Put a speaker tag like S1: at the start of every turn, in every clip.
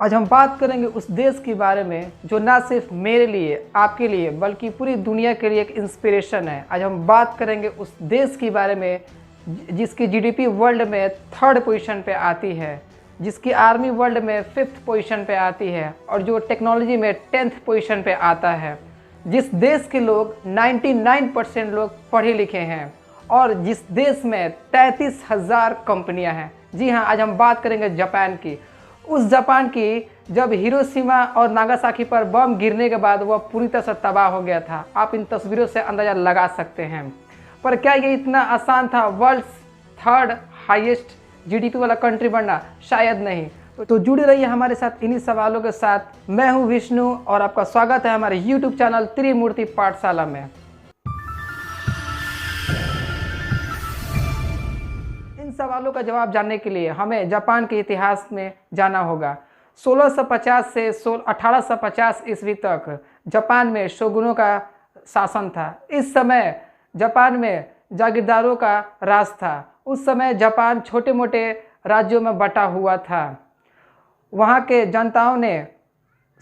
S1: आज हम बात करेंगे उस देश के बारे में जो ना सिर्फ मेरे लिए, आपके लिए, बल्कि पूरी दुनिया के लिए एक इंस्पिरेशन है। आज हम बात करेंगे उस देश के बारे में जिसकी जीडीपी वर्ल्ड में 3rd पोजीशन पे आती है, जिसकी आर्मी वर्ल्ड में 5th पोजीशन पे आती है और जो टेक्नोलॉजी में 10th पोजीशन पे आता है। जिस देश के लोग 99% लोग पढ़े लिखे हैं और जिस देश में 33,000 कंपनियां हैं। जी हाँ, आज हम बात करेंगे जापान की। उस जापान की जब हिरोशिमा और नागासाकी पर बम गिरने के बाद वह पूरी तरह से तबाह हो गया था। आप इन तस्वीरों से अंदाज़ा लगा सकते हैं। पर क्या ये इतना आसान था वर्ल्ड 3rd हाईएस्ट जीडीपी वाला कंट्री बनना? शायद नहीं। तो जुड़े रहिए हमारे साथ इन्हीं सवालों के साथ। मैं हूं विष्णु और आपका स्वागत है हमारे YouTube चैनल त्रिमूर्ति पाठशाला में। इन सवालों का जवाब जानने के लिए हमें जापान के इतिहास में जाना होगा। 1650 से 1850 ईस्वी तक जापान में शोगुनों का शासन था। इस समय जापान में जागीरदारों का राज था। उस समय जापान छोटे मोटे राज्यों में बटा हुआ था। वहाँ के जनताओं ने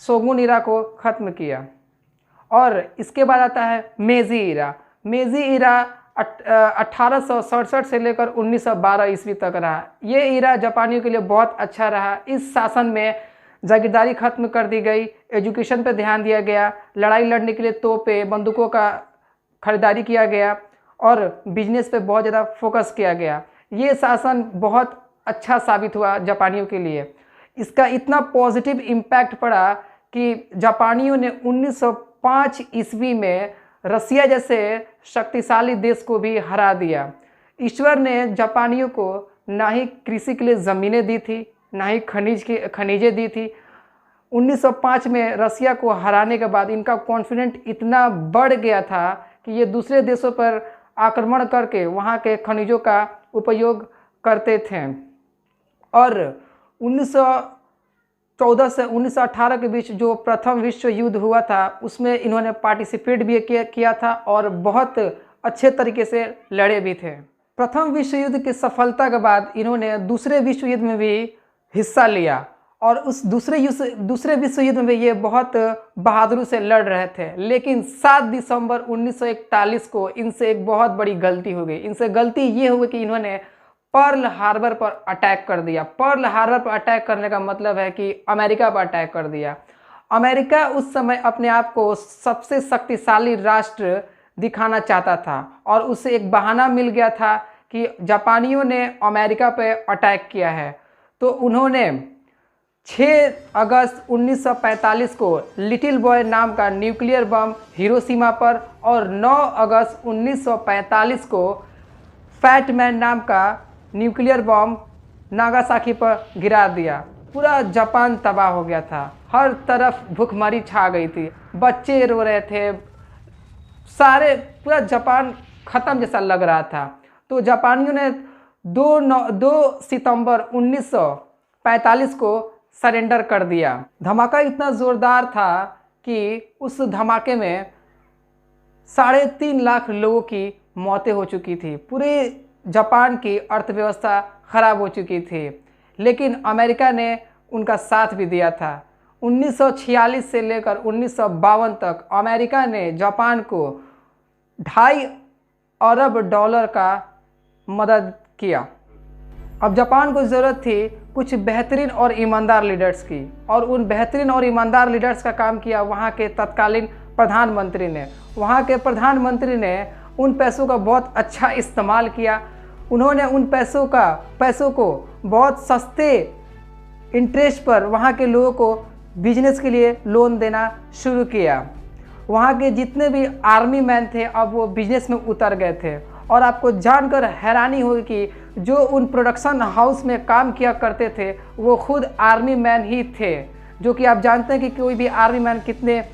S1: शोगुन इरा को ख़त्म किया और इसके बाद आता है मेजी इरा। मेजी इरा 1867 से लेकर 1912 ईस्वी तक रहा। ये इरा जापानियों के लिए बहुत अच्छा रहा। इस शासन में जागीरदारी ख़त्म कर दी गई, एजुकेशन पर ध्यान दिया गया, लड़ाई लड़ने के लिए तोपें, बंदूकों का खरीदारी किया गया और बिजनेस पे बहुत ज़्यादा फोकस किया गया। ये शासन बहुत अच्छा साबित हुआ जापानियों के लिए। इसका इतना पॉजिटिव इम्पैक्ट पड़ा कि जापानियों ने 1905 ईस्वी में रसिया जैसे शक्तिशाली देश को भी हरा दिया। ईश्वर ने जापानियों को ना ही कृषि के लिए ज़मीनें दी थी, ना ही खनिजें दी थी। 1905 में रसिया को हराने के बाद इनका कॉन्फिडेंट इतना बढ़ गया था कि ये दूसरे देशों पर आक्रमण करके वहाँ के खनिजों का उपयोग करते थे। और 1914 से 1918 के बीच जो प्रथम विश्व युद्ध हुआ था उसमें इन्होंने पार्टिसिपेट भी किया था और बहुत अच्छे तरीके से लड़े भी थे। प्रथम विश्व युद्ध की सफलता के बाद इन्होंने दूसरे विश्व युद्ध में भी हिस्सा लिया और उस दूसरे विश्व युद्ध में ये बहुत बहादुरी से लड़ रहे थे। लेकिन 7 दिसंबर 1941 को इनसे एक बहुत बड़ी गलती हो गई। इनसे गलती ये हो गई कि इन्होंने पर्ल हार्बर पर अटैक कर दिया। पर्ल हार्बर पर अटैक करने का मतलब है कि अमेरिका पर अटैक कर दिया। अमेरिका उस समय अपने आप को सबसे शक्तिशाली राष्ट्र दिखाना चाहता था और उसे एक बहाना मिल गया था कि जापानियों ने अमेरिका पर अटैक किया है। तो उन्होंने 6 अगस्त 1945 को लिटिल बॉय नाम का न्यूक्लियर बम हिरोशिमा पर और 9 अगस्त 1945 को फैट मैन नाम का न्यूक्लियर बम नागासाकी पर गिरा दिया। पूरा जापान तबाह हो गया था। हर तरफ भूखमरी छा गई थी, बच्चे रो रहे थे, पूरा जापान ख़त्म जैसा लग रहा था। तो जापानियों ने 2 सितंबर 1945 को सरेंडर कर दिया। धमाका इतना ज़ोरदार था कि उस धमाके में 3.5 लाख लोगों की मौतें हो चुकी थी। पूरे जापान की अर्थव्यवस्था ख़राब हो चुकी थी। लेकिन अमेरिका ने उनका साथ भी दिया था। 1946 से लेकर 1952 तक अमेरिका ने जापान को $2.5 अरब का मदद किया। अब जापान को ज़रूरत थी कुछ बेहतरीन और ईमानदार लीडर्स की, और उन बेहतरीन और ईमानदार लीडर्स का काम किया वहाँ के तत्कालीन प्रधानमंत्री ने। वहाँ के प्रधानमंत्री ने उन पैसों का बहुत अच्छा इस्तेमाल किया। उन्होंने उन पैसों को बहुत सस्ते इंटरेस्ट पर वहाँ के लोगों को बिजनेस के लिए लोन देना शुरू किया। वहाँ के जितने भी आर्मी मैन थे अब वो बिजनेस में उतर गए थे। और आपको जानकर हैरानी होगी कि जो उन प्रोडक्शन हाउस में काम किया करते थे वो खुद आर्मी मैन ही थे, जो कि आप जानते हैं कि कोई भी आर्मी मैन कितने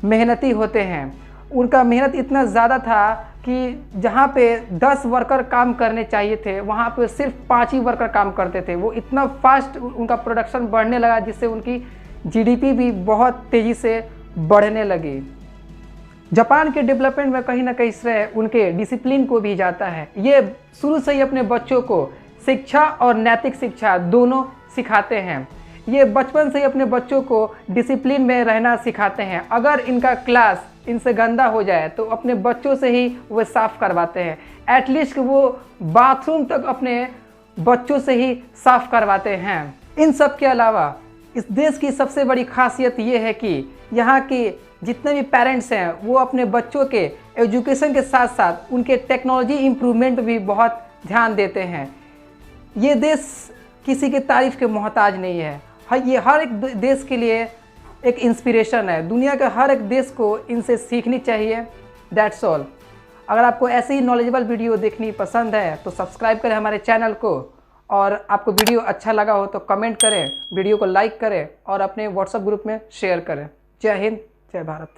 S1: मेहनती होते हैं। उनका मेहनत इतना ज़्यादा था कि जहाँ पे 10 वर्कर काम करने चाहिए थे वहाँ पे सिर्फ 5 ही वर्कर काम करते थे। वो इतना फास्ट उनका प्रोडक्शन बढ़ने लगा जिससे उनकी जीडीपी भी बहुत तेज़ी से बढ़ने लगी। जापान के डेवलपमेंट में कहीं ना कहीं श्रेय उनके डिसिप्लिन को भी जाता है। ये शुरू से ही अपने बच्चों को शिक्षा और नैतिक शिक्षा दोनों सिखाते हैं। ये बचपन से ही अपने बच्चों को डिसिप्लिन में रहना सिखाते हैं। अगर इनका क्लास इनसे गंदा हो जाए तो अपने बच्चों से ही वो साफ़ करवाते हैं। एटलीस्ट वो बाथरूम तक अपने बच्चों से ही साफ़ करवाते हैं। इन सब के अलावा इस देश की सबसे बड़ी खासियत ये है कि यहाँ के जितने भी पेरेंट्स हैं वो अपने बच्चों के एजुकेशन के साथ साथ उनके टेक्नोलॉजी इम्प्रूवमेंट भी बहुत ध्यान देते हैं। ये देश किसी के तारीफ़ के मोहताज नहीं है। ये हर एक देश के लिए एक इंस्पिरेशन है। दुनिया के हर एक देश को इनसे सीखनी चाहिए। That's all. अगर आपको ऐसे ही नॉलेजेबल वीडियो देखनी पसंद है तो सब्सक्राइब करें हमारे चैनल को, और आपको वीडियो अच्छा लगा हो तो कमेंट करें, वीडियो को लाइक करें और अपने व्हाट्सएप ग्रुप में शेयर करें। जय हिंद, जय भारत।